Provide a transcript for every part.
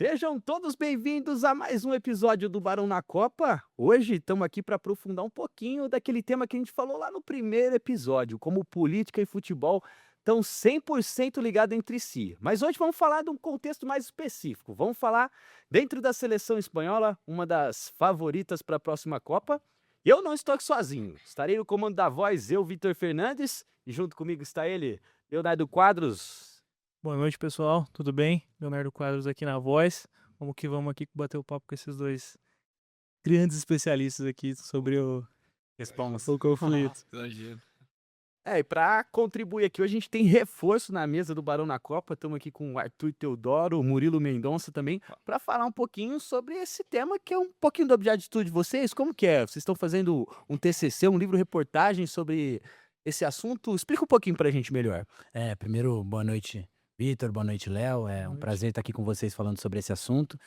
Sejam todos bem-vindos a mais um episódio do Barão na Copa. Hoje estamos aqui para aprofundar um pouquinho daquele tema que a gente falou lá no primeiro episódio, como política e futebol estão 100% ligados entre si. Mas hoje vamos falar de um contexto mais específico. Vamos falar dentro da seleção espanhola, uma das favoritas para a próxima Copa. Eu não estou aqui sozinho. Estarei no comando da voz, eu, Vitor Fernandes, e junto comigo está ele, Leonardo Quadros. Boa noite, pessoal. Tudo bem? Leonardo Quadros aqui na voz. Vamos aqui bater o papo com esses dois grandes especialistas aqui sobre o Responsa. conflito. Exagero. E para contribuir aqui, hoje a gente tem reforço na mesa do Barão na Copa. Estamos aqui com o Arthur Teodoro, o Murilo Mendonça também, para falar um pouquinho sobre esse tema que é um pouquinho do objeto de estudo de vocês. Como que é? Vocês estão fazendo um TCC, um livro-reportagem sobre esse assunto? Explica um pouquinho para a gente melhor. Primeiro, boa noite, Vitor, boa noite, Léo. É Boa um noite. prazer estar aqui com vocês falando sobre esse assunto.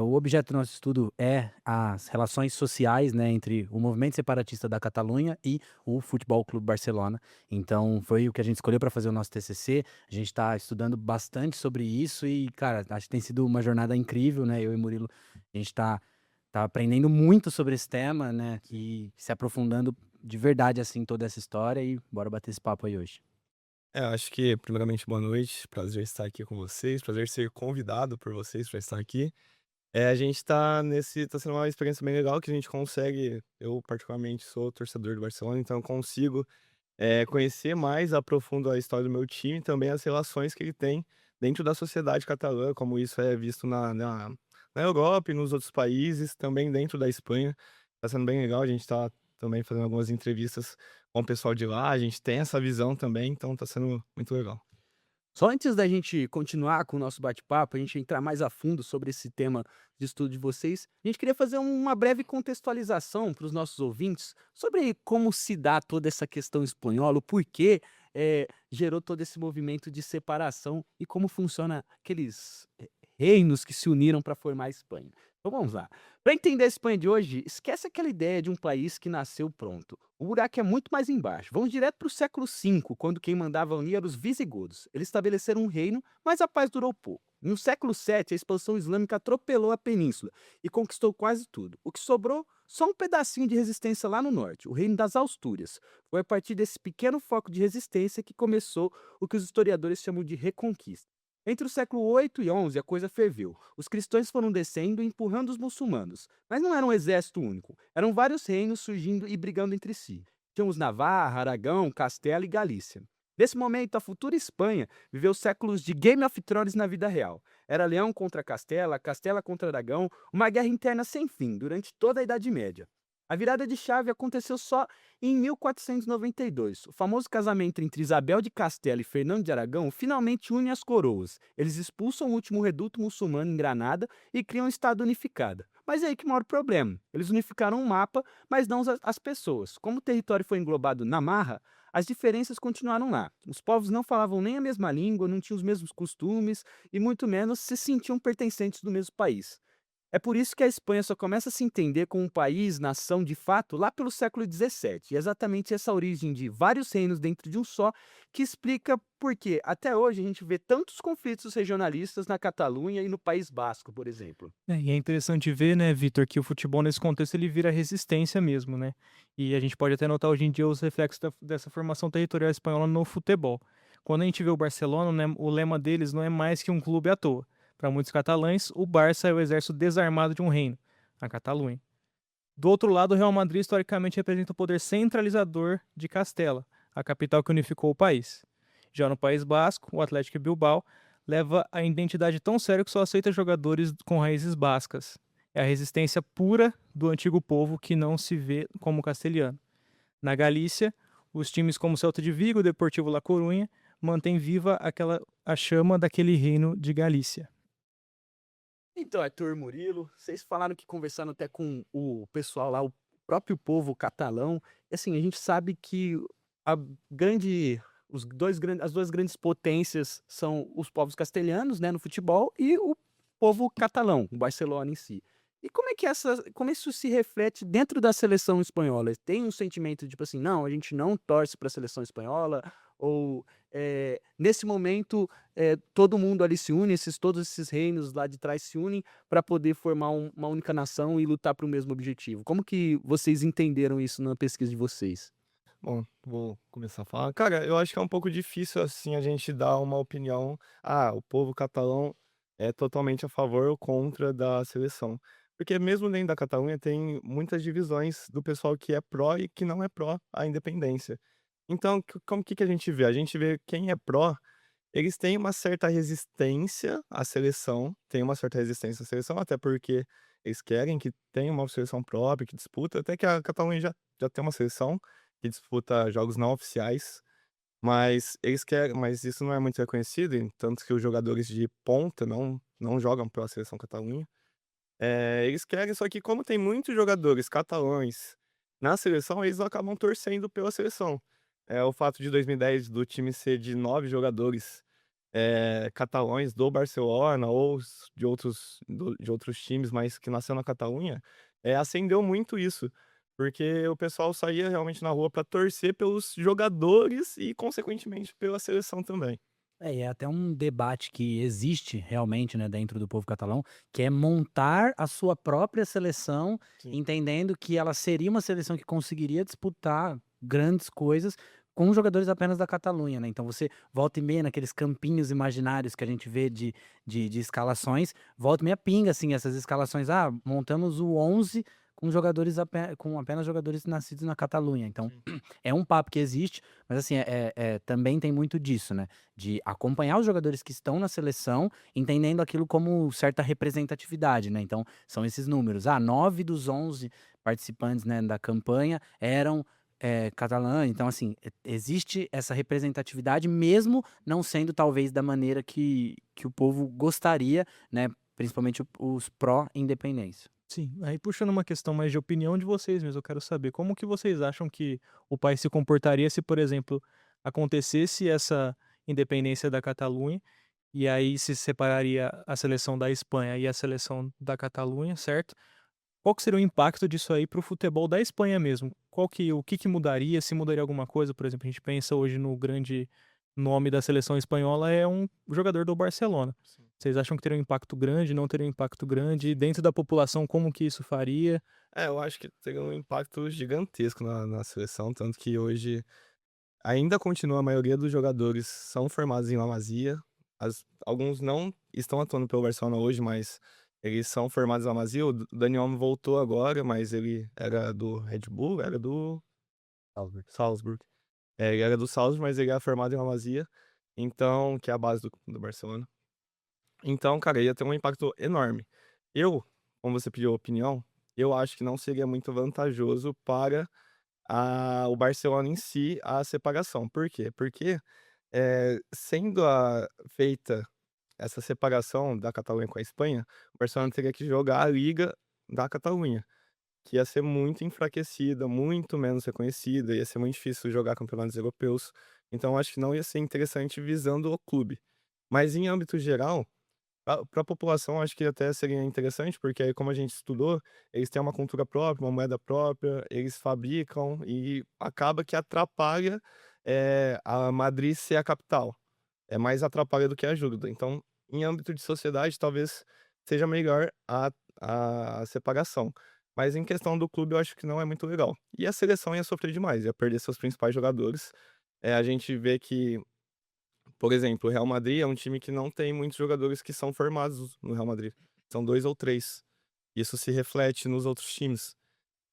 O objeto do nosso estudo é as relações sociais, né, entre o movimento separatista da Catalunha e o Futebol Clube Barcelona. Então, foi o que a gente escolheu para fazer o nosso TCC. A gente está estudando bastante sobre isso e, cara, acho que tem sido uma jornada incrível, né? Eu e Murilo, a gente tá aprendendo muito sobre esse tema, né, e se aprofundando de verdade, assim, toda essa história e bora bater esse papo aí hoje. Acho que, primeiramente, boa noite. Prazer estar aqui com vocês. Prazer ser convidado por vocês para estar aqui. A gente tá sendo uma experiência bem legal que a gente consegue. Eu, particularmente, sou torcedor do Barcelona, então eu consigo conhecer mais a profundo a história do meu time e também as relações que ele tem dentro da sociedade catalã, como isso é visto na Europa e nos outros países, também dentro da Espanha. Tá sendo bem legal. A gente tá também fazendo algumas entrevistas com o pessoal de lá. A gente tem essa visão também, então tá sendo muito legal. Só antes da gente continuar com o nosso bate-papo, a gente entrar mais a fundo sobre esse tema de estudo de vocês, a gente queria fazer uma breve contextualização para os nossos ouvintes sobre como se dá toda essa questão espanhola, o porquê gerou todo esse movimento de separação e como funciona aqueles reinos que se uniram para formar a Espanha. Então vamos lá. Para entender a Espanha de hoje, esquece aquela ideia de um país que nasceu pronto. O buraco é muito mais embaixo. Vamos direto para o século V, quando quem mandava ali eram os visigodos. Eles estabeleceram um reino, mas a paz durou pouco. No século VII, a expansão islâmica atropelou a península e conquistou quase tudo. O que sobrou, só um pedacinho de resistência lá no norte, o reino das Astúrias. Foi a partir desse pequeno foco de resistência que começou o que os historiadores chamam de Reconquista. Entre o século VIII e XI, a coisa ferveu. Os cristãos foram descendo e empurrando os muçulmanos. Mas não era um exército único. Eram vários reinos surgindo e brigando entre si. Tínhamos Navarra, Aragão, Castela e Galícia. Nesse momento, a futura Espanha viveu séculos de Game of Thrones na vida real. Era Leão contra Castela, Castela contra Aragão, uma guerra interna sem fim durante toda a Idade Média. A virada de chave aconteceu só em 1492. O famoso casamento entre Isabel de Castela e Fernando de Aragão finalmente une as coroas. Eles expulsam o último reduto muçulmano em Granada e criam um estado unificado. Mas é aí que mora o problema. Eles unificaram o mapa, mas não as pessoas. Como o território foi englobado na marra, as diferenças continuaram lá. Os povos não falavam nem a mesma língua, não tinham os mesmos costumes e muito menos se sentiam pertencentes do mesmo país. É por isso que a Espanha só começa a se entender como um país, nação de fato, lá pelo século XVII. E é exatamente essa origem de vários reinos dentro de um só que explica por que, até hoje, a gente vê tantos conflitos regionalistas na Catalunha e no País Basco, por exemplo. E é interessante ver, né, Vitor, que o futebol nesse contexto ele vira resistência mesmo, né? E a gente pode até notar hoje em dia os reflexos dessa formação territorial espanhola no futebol. Quando a gente vê o Barcelona, né, o lema deles não é mais que um clube à toa. Para muitos catalães, o Barça é o exército desarmado de um reino, a Catalunha. Do outro lado, o Real Madrid historicamente representa o poder centralizador de Castela, a capital que unificou o país. Já no País Basco, o Atlético Bilbao leva a identidade tão sério que só aceita jogadores com raízes bascas. É a resistência pura do antigo povo que não se vê como castelhano. Na Galícia, os times como Celta de Vigo e Deportivo La Coruña mantêm viva a chama daquele reino de Galícia. Então, Arthur, Murilo, vocês falaram que conversaram até com o pessoal lá, o próprio povo catalão. E assim, a gente sabe que a grande, as duas grandes potências são os povos castelhanos, né, no futebol, e o povo catalão, o Barcelona em si. E como é que como isso se reflete dentro da seleção espanhola? Tem um sentimento tipo assim, não, a gente não torce para a seleção espanhola, ou nesse momento todo mundo ali se une, todos esses reinos lá de trás se unem para poder formar uma única nação e lutar para o mesmo objetivo. Como que vocês entenderam isso na pesquisa de vocês? Bom, vou começar a falar. Cara, eu acho que é um pouco difícil, assim, a gente dar uma opinião. Ah, o povo catalão é totalmente a favor ou contra da seleção. Porque mesmo dentro da Catalunha tem muitas divisões do pessoal que é pró e que não é pró à independência. Então, como que a gente vê? A gente vê quem é pró, eles têm uma certa resistência à seleção, tem uma certa resistência à seleção, até porque eles querem que tenha uma seleção própria, que disputa, até que a Catalunha já tem uma seleção que disputa jogos não oficiais, mas isso não é muito reconhecido, e tanto que os jogadores de ponta não jogam pela seleção Catalunha. Eles querem, só que como tem muitos jogadores catalães na seleção, eles acabam torcendo pela seleção. O fato de 2010 do time ser de 9 jogadores, catalães do Barcelona ou de outros times, mas que nasceu na Catalunha, acendeu muito isso, porque o pessoal saía realmente na rua para torcer pelos jogadores e consequentemente pela seleção também. E é até um debate que existe realmente, né, dentro do povo catalão, que é montar a sua própria seleção, Sim. entendendo que ela seria uma seleção que conseguiria disputar grandes coisas com jogadores apenas da Catalunha, né? Então você volta e meia naqueles campinhos imaginários que a gente vê de escalações, volta e meia pinga, assim, essas escalações. Ah, montamos o 11 com jogadores com apenas jogadores nascidos na Catalunha. Então, Sim. é um papo que existe, mas assim, também tem muito disso, né? De acompanhar os jogadores que estão na seleção, entendendo aquilo como certa representatividade, né? Então, são esses números. 9 dos 11 participantes, né, da campanha eram catalães. Então, assim, existe essa representatividade, mesmo não sendo talvez da maneira que o povo gostaria, né? Principalmente os pró-independência. Sim, aí puxando uma questão mais de opinião de vocês mesmo, eu quero saber como que vocês acham que o país se comportaria se, por exemplo, acontecesse essa independência da Catalunha e aí se separaria a seleção da Espanha e a seleção da Catalunha, certo? Qual que seria o impacto disso aí para o futebol da Espanha mesmo? O que que mudaria? Se mudaria alguma coisa? Por exemplo, a gente pensa hoje no grande nome da seleção espanhola é um jogador do Barcelona. Sim. Vocês acham que teria um impacto grande, não teria um impacto grande? E dentro da população, como que isso faria? Eu acho que teria um impacto gigantesco na seleção, tanto que hoje ainda continua a maioria dos jogadores são formados em La Masia. Alguns não estão atuando pelo Barcelona hoje, mas eles são formados em La Masia. O Dani Olmo voltou agora, mas ele era do Red Bull, era do Salzburg. Ele era do Salzburg, mas ele era formado em La Masia, então, que é a base do Barcelona. Então, cara, ia ter um impacto enorme. Como você pediu opinião, eu acho que não seria muito vantajoso para o Barcelona em si a separação. Por quê? Porque, sendo feita essa separação da Catalunha com a Espanha, o Barcelona teria que jogar a Liga da Catalunha, que ia ser muito enfraquecida, muito menos reconhecida, ia ser muito difícil jogar campeonatos europeus. Então, acho que não ia ser interessante visando o clube. Mas em âmbito geral, para a população, acho que até seria interessante, porque aí, como a gente estudou, eles têm uma cultura própria, uma moeda própria, eles fabricam e acaba que atrapalha, a Madrid ser a capital. É mais atrapalha do que ajuda. Então, em âmbito de sociedade, talvez seja melhor a separação. Mas em questão do clube, eu acho que não é muito legal. E a seleção ia sofrer demais, ia perder seus principais jogadores. A gente vê que, por exemplo, o Real Madrid é um time que não tem muitos jogadores que são formados no Real Madrid. São 2 ou 3. Isso se reflete nos outros times.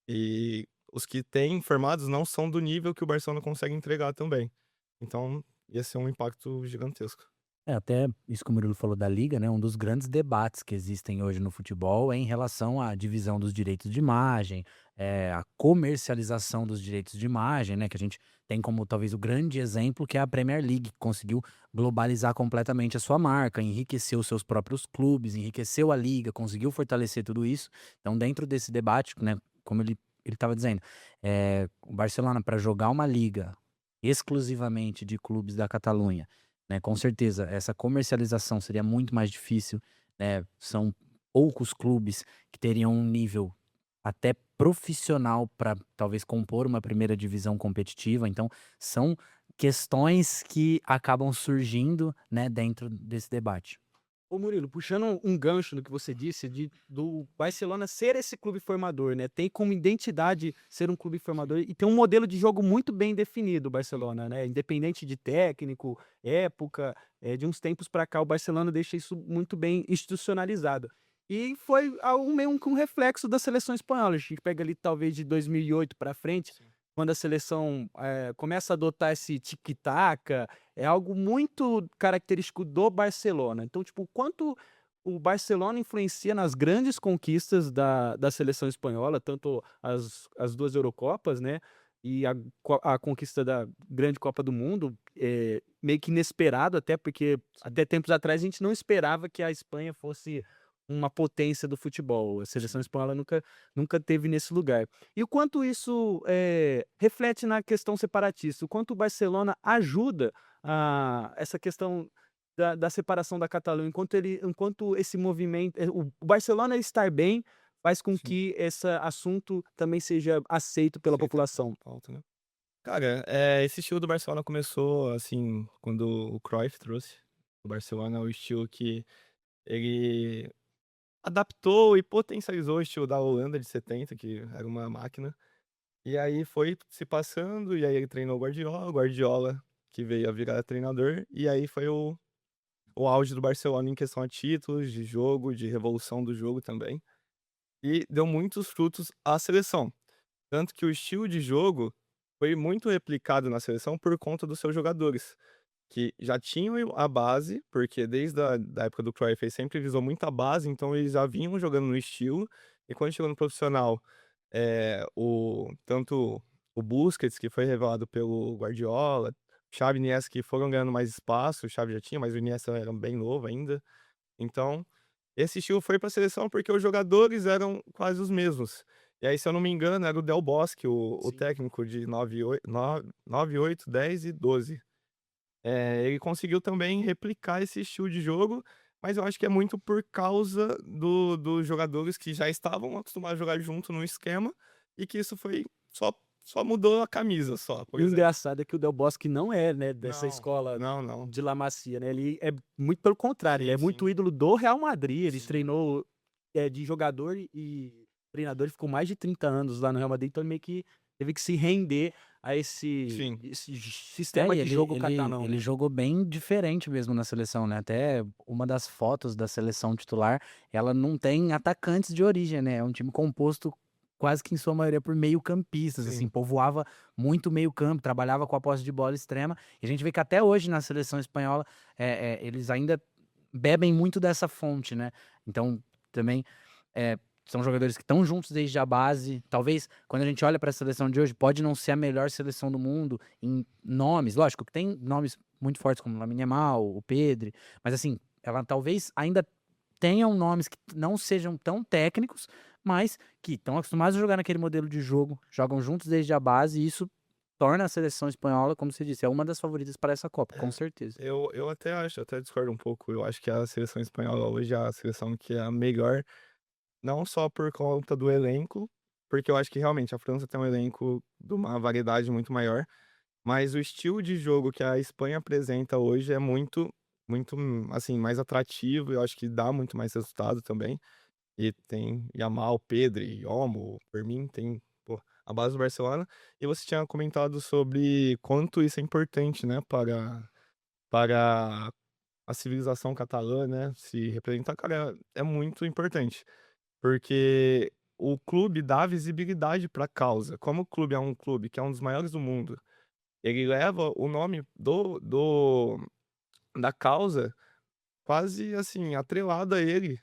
E os que têm formados não são do nível que o Barcelona consegue entregar também. Então, ia ser um impacto gigantesco. Até isso que o Murilo falou da liga, né? Um dos grandes debates que existem hoje no futebol é em relação à divisão dos direitos de imagem, a comercialização dos direitos de imagem, né? Que a gente tem como talvez o grande exemplo que é a Premier League, que conseguiu globalizar completamente a sua marca, enriqueceu seus próprios clubes, enriqueceu a liga, conseguiu fortalecer tudo isso. Então, dentro desse debate, né? Como ele estava dizendo, o Barcelona para jogar uma liga exclusivamente de clubes da Catalunha, né, com certeza, essa comercialização seria muito mais difícil, né? São poucos clubes que teriam um nível até profissional para talvez compor uma primeira divisão competitiva. Então, são questões que acabam surgindo, né, dentro desse debate. Ô Murilo, puxando um gancho no que você disse do Barcelona ser esse clube formador, né? Tem como identidade ser um clube formador e tem um modelo de jogo muito bem definido o Barcelona, né? Independente de técnico, época, de uns tempos para cá o Barcelona deixa isso muito bem institucionalizado. E foi meio que um reflexo da seleção espanhola. A gente pega ali talvez de 2008 para frente, quando a seleção começa a adotar esse tic-tac, é algo muito característico do Barcelona. Então, tipo, o quanto o Barcelona influencia nas grandes conquistas da seleção espanhola, tanto as duas Eurocopas, né? E a conquista da grande Copa do Mundo, meio que inesperado, até porque até tempos atrás a gente não esperava que a Espanha fosse uma potência do futebol. A seleção espanhola nunca teve nesse lugar. E o quanto isso reflete na questão separatista, o quanto o Barcelona ajuda essa questão da separação da Catalunha, enquanto esse movimento, o Barcelona estar bem faz com Sim. que esse assunto também seja aceito pela Aceita população. pauta, né? Cara, esse estilo do Barcelona começou, assim, quando o Cruyff trouxe o Barcelona, o estilo que ele adaptou e potencializou o estilo da Holanda de 70, que era uma máquina. E aí foi se passando, e aí ele treinou o Guardiola que veio a virar treinador, e aí foi o auge do Barcelona em questão a títulos, de jogo, de revolução do jogo também. E deu muitos frutos à seleção. Tanto que o estilo de jogo foi muito replicado na seleção por conta dos seus jogadores, que já tinham a base, porque desde a da época do Cruyff ele sempre visou muito a base, então eles já vinham jogando no estilo, e quando chegou no profissional, tanto o Busquets, que foi revelado pelo Guardiola, Xavi e Iniesta que foram ganhando mais espaço, o Xavi já tinha, mas o Iniesta era bem novo ainda. Então, esse estilo foi para a seleção porque os jogadores eram quase os mesmos. E aí, se eu não me engano, era o Del Bosque, o Sim. técnico de 9, 8, 10 e 12. Ele conseguiu também replicar esse estilo de jogo, mas eu acho que é muito por causa dos jogadores que já estavam acostumados a jogar junto no esquema, e que isso foi só mudou a camisa só, por E o exemplo. engraçado é que o Del Bosque não é, né, dessa Não, escola não, não. de La Masia, né? Ele é muito pelo contrário, ele é Sim, muito sim. ídolo do Real Madrid. Ele Sim. treinou de jogador e treinador, ele ficou mais de 30 anos lá no Real Madrid, então ele meio que teve que se render a Sim. esse sistema E de ele, jogo ele, catalão, ele né? jogou bem diferente mesmo na seleção, né? Até uma das fotos da seleção titular, ela não tem atacantes de origem, né? É um time composto quase que em sua maioria por meio-campistas, assim, Sim. povoava muito meio-campo, trabalhava com a posse de bola extrema. E a gente vê que até hoje na seleção espanhola, eles ainda bebem muito dessa fonte, né? Então, também são jogadores que estão juntos desde a base. Talvez, quando a gente olha para a seleção de hoje, pode não ser a melhor seleção do mundo em nomes. Lógico que tem nomes muito fortes como o Lamine Yamal, o Pedri, mas assim, ela talvez ainda tenham nomes que não sejam tão técnicos, mas que estão acostumados a jogar naquele modelo de jogo, jogam juntos desde a base, e isso torna a seleção espanhola, como você disse, é uma das favoritas para essa Copa, com certeza. Eu até acho, até discordo um pouco. Eu acho que a seleção espanhola hoje é a seleção que é a melhor, não só por conta do elenco, porque eu acho que realmente a França tem um elenco de uma variedade muito maior, mas o estilo de jogo que a Espanha apresenta hoje é muito, muito, assim, mais atrativo. Eu acho que dá muito mais resultado também. E tem Yamal, Pedri, Olmo, por mim, tem, pô, a base do Barcelona. E você tinha comentado sobre quanto isso é importante, né, para a civilização catalã, né, se representar. Cara, é muito importante, porque o clube dá visibilidade para a causa. Como o clube é um clube que é um dos maiores do mundo, ele leva o nome da causa quase, assim, atrelado a ele,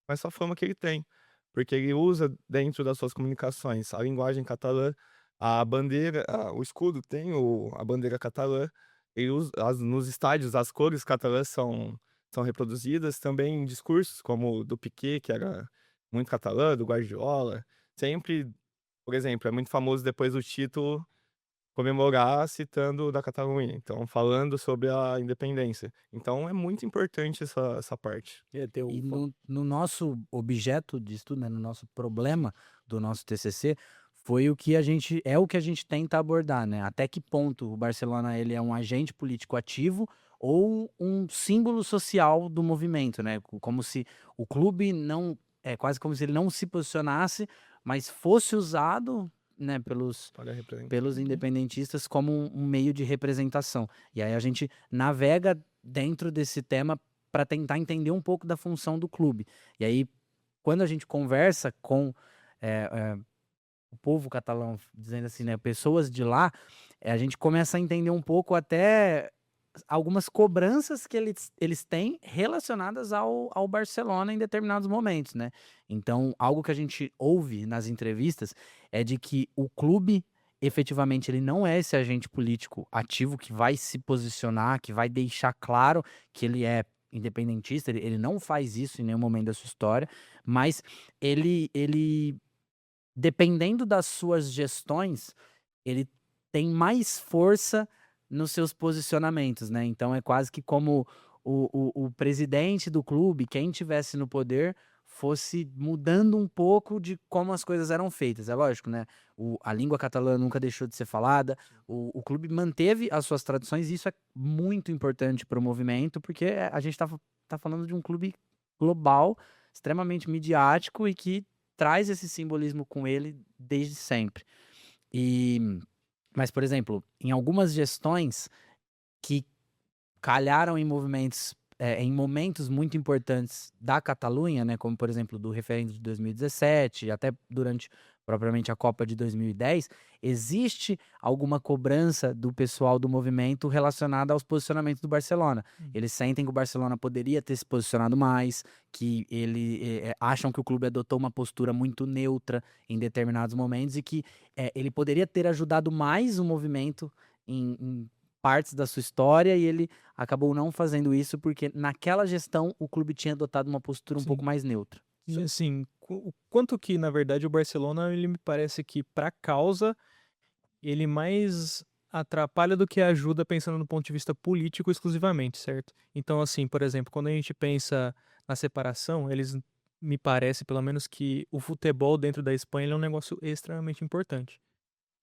com essa fama que ele tem. Porque ele usa dentro das suas comunicações a linguagem catalã, a bandeira, o escudo tem a bandeira catalã, ele usa nos estádios as cores catalãs são reproduzidas, também em discursos como o do Piqué, que era muito catalã, do Guardiola, sempre, por exemplo, é muito famoso depois do título comemorar citando o da Catalunha, então falando sobre a independência. Então é muito importante essa parte. Ter E no nosso objeto de estudo, né, no nosso problema do nosso TCC, foi o que a gente tenta abordar, né? Até que ponto o Barcelona ele é um agente político ativo ou um símbolo social do movimento, né? Como se o clube não é quase como se ele não se posicionasse, mas fosse usado, né, Para representar. pelos independentistas como um meio de representação. E aí a gente navega dentro desse tema para tentar entender um pouco da função do clube. E aí, quando a gente conversa com o povo catalão, dizendo assim, né, pessoas de lá, a gente começa a entender um pouco até algumas cobranças que eles têm relacionadas ao Barcelona em determinados momentos, né? Então, algo que a gente ouve nas entrevistas é de que o clube, efetivamente, ele não é esse agente político ativo que vai se posicionar, que vai deixar claro que ele é independentista, ele não faz isso em nenhum momento da sua história, mas ele dependendo das suas gestões, ele tem mais força nos seus posicionamentos, né? Então é quase que como o presidente do clube, quem tivesse no poder, fosse mudando um pouco de como as coisas eram feitas. É lógico, né? A língua catalã nunca deixou de ser falada, o clube manteve as suas tradições, e isso é muito importante para o movimento, porque a gente tá falando de um clube global, extremamente midiático e que traz esse simbolismo com ele desde sempre. Mas, por exemplo, em algumas gestões que calharam em momentos muito importantes da Catalunha, né, como por exemplo do referendo de 2017, até durante propriamente a Copa de 2010, existe alguma cobrança do pessoal do movimento relacionada aos posicionamentos do Barcelona. Eles sentem que o Barcelona poderia ter se posicionado mais, que acham que o clube adotou uma postura muito neutra em determinados momentos e que ele poderia ter ajudado mais o movimento em partes da sua história, e ele acabou não fazendo isso porque naquela gestão o clube tinha adotado uma postura um Sim. pouco mais neutra. E assim, o quanto que, na verdade, o Barcelona, ele me parece que, pra causa, ele mais atrapalha do que ajuda pensando no ponto de vista político exclusivamente, certo? Então, assim, por exemplo, quando a gente pensa na separação, me parece, pelo menos, que o futebol dentro da Espanha ele é um negócio extremamente importante.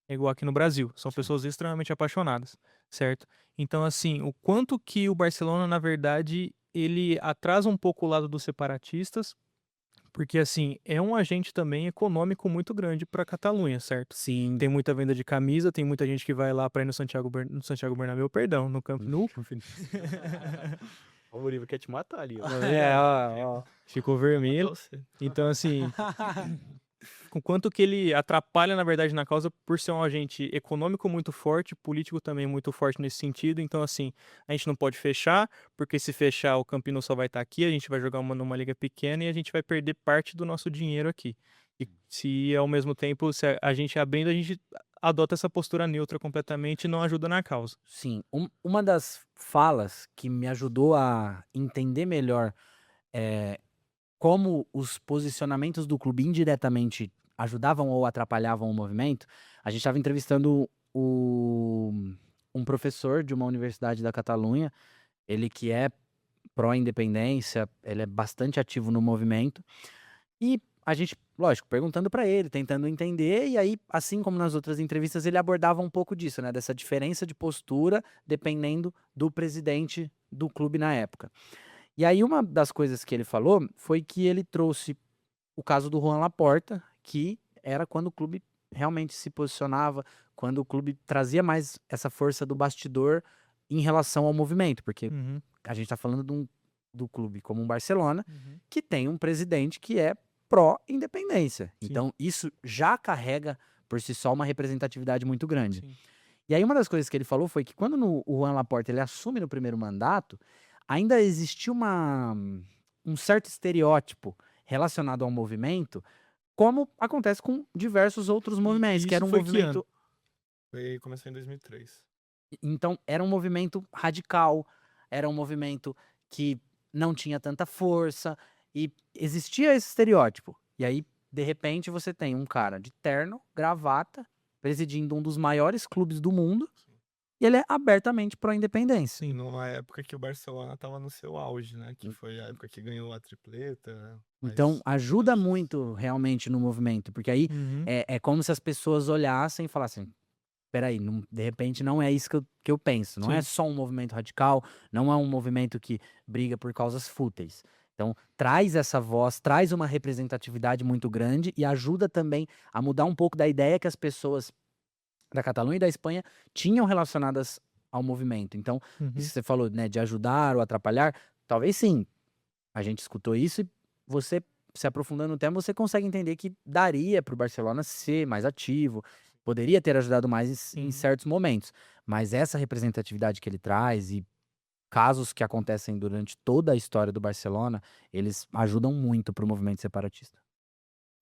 É igual aqui no Brasil, são pessoas extremamente apaixonadas, certo? Então, assim, o quanto que o Barcelona, na verdade, ele atrasa um pouco o lado dos separatistas, porque, assim, é um agente também econômico muito grande para a Catalunha, certo? Sim. Tem muita venda de camisa, tem muita gente que vai lá para ir no Santiago Bernabéu, perdão, no Camp Nou. O Murilo quer te matar ali, ó. Ó. Ficou vermelho. Você. Então, assim, com quanto que ele atrapalha, na verdade, na causa por ser um agente econômico muito forte, político também muito forte nesse sentido. Então, assim, a gente não pode fechar, porque se fechar o Camp Nou só vai estar aqui, a gente vai jogar numa liga pequena e a gente vai perder parte do nosso dinheiro aqui. E se ao mesmo tempo, se a gente abrindo, a gente adota essa postura neutra completamente e não ajuda na causa. Sim, uma das falas que me ajudou a entender melhor como os posicionamentos do clube indiretamente ajudavam ou atrapalhavam o movimento, a gente estava entrevistando um professor de uma universidade da Catalunha, ele que é pró-independência, ele é bastante ativo no movimento, e a gente, lógico, perguntando para ele, tentando entender, e aí, assim como nas outras entrevistas, ele abordava um pouco disso, né, dessa diferença de postura dependendo do presidente do clube na época. E aí uma das coisas que ele falou foi que ele trouxe o caso do Juan Laporta, que era quando o clube realmente se posicionava, quando o clube trazia mais essa força do bastidor em relação ao movimento, porque Uhum, a gente está falando do clube como um Barcelona, uhum. que tem um presidente que é pró-independência. Sim. Então isso já carrega por si só uma representatividade muito grande. Sim. E aí uma das coisas que ele falou foi que quando o Juan Laporta ele assume no primeiro mandato, ainda existia um certo estereótipo relacionado ao movimento, como acontece com diversos outros movimentos, que era isso um foi que movimento. Começou em 2003. Então, era um movimento radical, era um movimento que não tinha tanta força, e existia esse estereótipo. E aí, de repente, você tem um cara de terno, gravata, presidindo um dos maiores clubes do mundo, e ele é abertamente pró-independência. Sim, numa época que o Barcelona estava no seu auge, né? Que Hum. foi a época que ganhou a tripleta, Então mas ajuda muito realmente no movimento, porque aí Uhum. é como se as pessoas olhassem e falassem: espera aí, de repente não é isso que eu penso, não é Sim. só um movimento radical, não é um movimento que briga por causas fúteis. Então traz essa voz, traz uma representatividade muito grande e ajuda também a mudar um pouco da ideia que as pessoas da Catalunha e da Espanha tinham relacionadas ao movimento. Então, isso Uhum. que você falou, né, de ajudar ou atrapalhar, talvez sim, a gente escutou isso e você, se aprofundando no tema, você consegue entender que daria para o Barcelona ser mais ativo, poderia ter ajudado mais em Sim. certos momentos. Mas essa representatividade que ele traz e casos que acontecem durante toda a história do Barcelona, eles ajudam muito para o movimento separatista.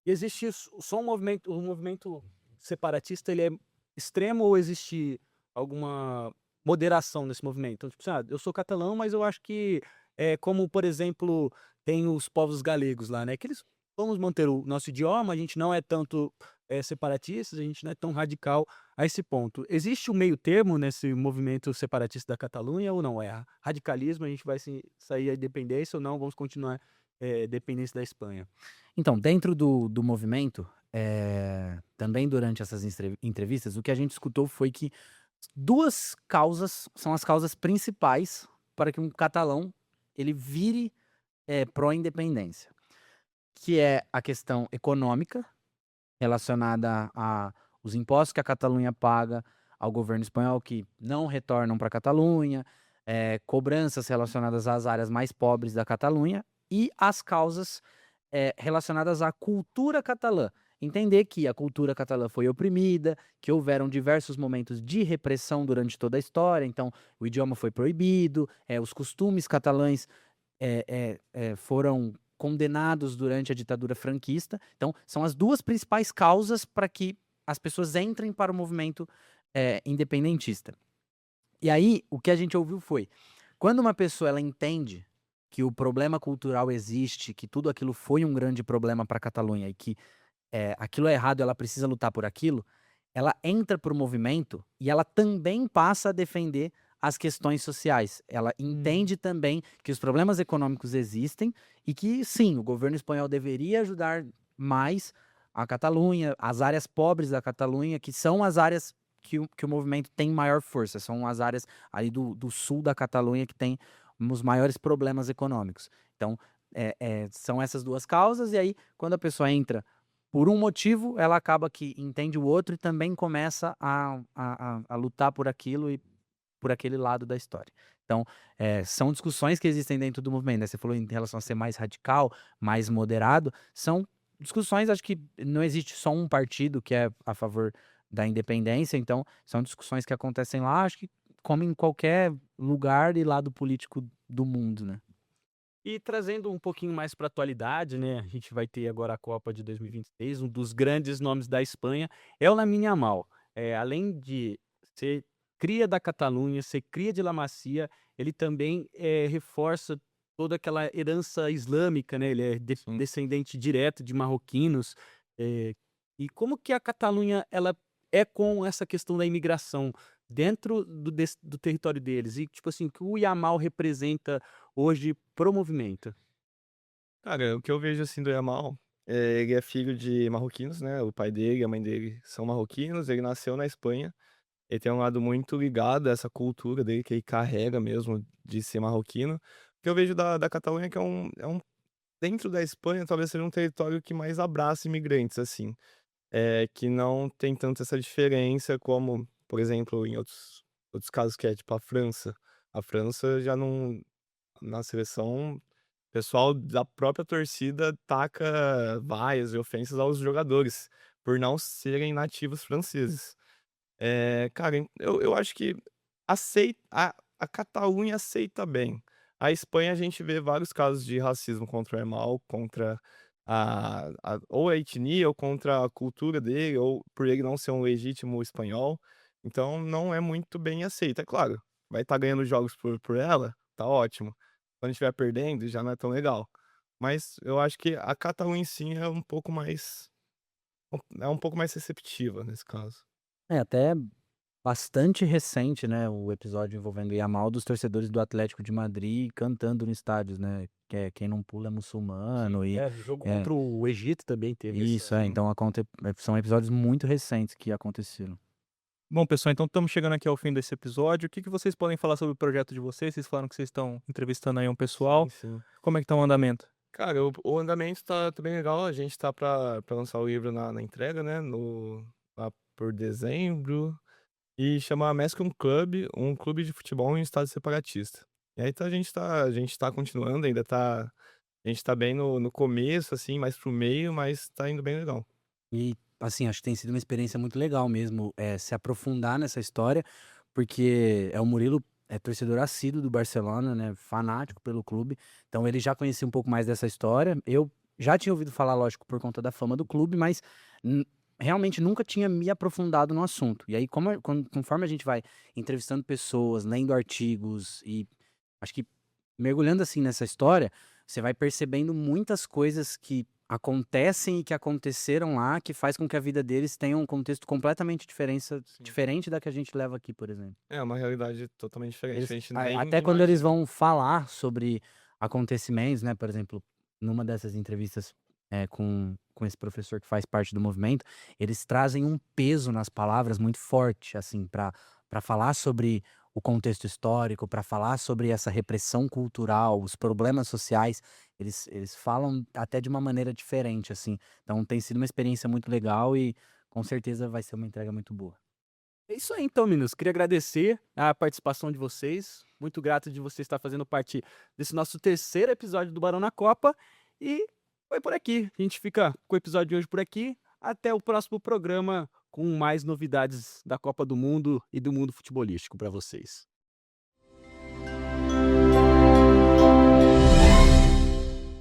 E existe só um movimento separatista, ele é extremo ou existe alguma moderação nesse movimento? Então, tipo assim, eu sou catalão, mas eu acho que é como, por exemplo, tem os povos galegos lá, né? Que eles vamos manter o nosso idioma, a gente não é tanto separatistas, a gente não é tão radical a esse ponto. Existe um meio termo nesse movimento separatista da Catalunha ou não? É radicalismo, a gente vai sair a independência ou não, vamos continuar dependência da Espanha? Então, dentro do movimento, também durante essas entrevistas, o que a gente escutou foi que duas causas são as causas principais para que um catalão ele vire pró-independência, que é a questão econômica relacionada a os impostos que a Catalunha paga ao governo espanhol que não retornam para a Catalunha, cobranças relacionadas às áreas mais pobres da Catalunha e as causas relacionadas à cultura catalã. Entender que a cultura catalã foi oprimida, que houveram diversos momentos de repressão durante toda a história, então o idioma foi proibido, os costumes catalães foram condenados durante a ditadura franquista. Então, são as duas principais causas para que as pessoas entrem para o movimento independentista. E aí, o que a gente ouviu foi, quando uma pessoa ela entende que o problema cultural existe, que tudo aquilo foi um grande problema para a Catalunha e que aquilo é errado, ela precisa lutar por aquilo, ela entra para o movimento e ela também passa a defender as questões sociais. Ela entende também que os problemas econômicos existem e que, sim, o governo espanhol deveria ajudar mais a Catalunha, as áreas pobres da Catalunha, que são as áreas que o movimento tem maior força, são as áreas ali do sul da Catalunha que tem os maiores problemas econômicos. Então, são essas duas causas, e aí, quando a pessoa entra por um motivo, ela acaba que entende o outro e também começa a lutar por aquilo e por aquele lado da história. Então, são discussões que existem dentro do movimento, né? Você falou em relação a ser mais radical, mais moderado, são discussões, acho que não existe só um partido que é a favor da independência, então são discussões que acontecem lá, acho que como em qualquer lugar e lado político do mundo, né? E trazendo um pouquinho mais para a atualidade, né, a gente vai ter agora a Copa de 2026, um dos grandes nomes da Espanha é o Lamine Yamal. Além de ser cria da Catalunha, ser cria de La Masia, ele também reforça toda aquela herança islâmica, né, ele é sim. descendente direto de marroquinos. E como que a Catalunha ela é com essa questão da imigração dentro do território deles? E, tipo assim, o que o Yamal representa hoje pro movimento? Cara, o que eu vejo, assim, do Yamal, ele é filho de marroquinos, né, o pai dele e a mãe dele são marroquinos, ele nasceu na Espanha, ele tem um lado muito ligado a essa cultura dele que ele carrega mesmo de ser marroquino. O que eu vejo da Catalunha é que é um dentro da Espanha, talvez seja um território que mais abraça imigrantes, assim, que não tem tanto essa diferença como, por exemplo, em outros casos que é tipo a França. A França já não na seleção, o pessoal da própria torcida taca vaias e ofensas aos jogadores, por não serem nativos franceses. Cara, eu acho que a Catalunha aceita bem. A Espanha a gente vê vários casos de racismo contra o Yamal, contra ou a etnia ou contra a cultura dele, ou por ele não ser um legítimo espanhol, então não é muito bem aceito. É claro, vai estar ganhando jogos por ela, tá ótimo. Quando estiver perdendo, já não é tão legal. Mas eu acho que a Catalunha em si é um pouco mais receptiva nesse caso. Até bastante recente, né, o episódio envolvendo Yamal dos torcedores do Atlético de Madrid cantando no estádios, né, que é "Quem não pula é muçulmano", e É, no jogo é, contra o Egito também teve esse. isso, então são episódios muito recentes que aconteceram. Bom, pessoal, então estamos chegando aqui ao fim desse episódio. O que que vocês podem falar sobre o projeto de vocês? Vocês falaram que vocês estão entrevistando aí um pessoal. Sim. Como é que tá o andamento? Cara, o andamento tá bem legal. A gente tá pra lançar o livro na entrega, né? Lá por dezembro. E chamar Mesclun Club, um clube de futebol em estado separatista. E aí a gente tá continuando, a gente tá bem no começo, assim, mais pro meio, mas tá indo bem legal. E, assim, acho que tem sido uma experiência muito legal mesmo, se aprofundar nessa história, porque o Murilo é torcedor assíduo do Barcelona, né, fanático pelo clube, então ele já conhecia um pouco mais dessa história. Eu já tinha ouvido falar, lógico, por conta da fama do clube, mas realmente nunca tinha me aprofundado no assunto. E aí, conforme a gente vai entrevistando pessoas, lendo artigos e acho que mergulhando assim nessa história, você vai percebendo muitas coisas que acontecem e que aconteceram lá, que faz com que a vida deles tenha um contexto completamente Sim. diferente da que a gente leva aqui, por exemplo. É uma realidade totalmente diferente. Eles A gente a nem até quando eles imagina. vão falar sobre acontecimentos, né, por exemplo, numa dessas entrevistas, com esse professor que faz parte do movimento, eles trazem um peso nas palavras muito forte, assim, para falar sobre o contexto histórico, para falar sobre essa repressão cultural, os problemas sociais, eles falam até de uma maneira diferente, assim. Então tem sido uma experiência muito legal e com certeza vai ser uma entrega muito boa. É isso aí então, meninos. Queria agradecer a participação de vocês. Muito grato de você estar fazendo parte desse nosso terceiro episódio do Barão na Copa. E foi por aqui. A gente fica com o episódio de hoje por aqui. Até o próximo programa com mais novidades da Copa do Mundo e do mundo futebolístico para vocês.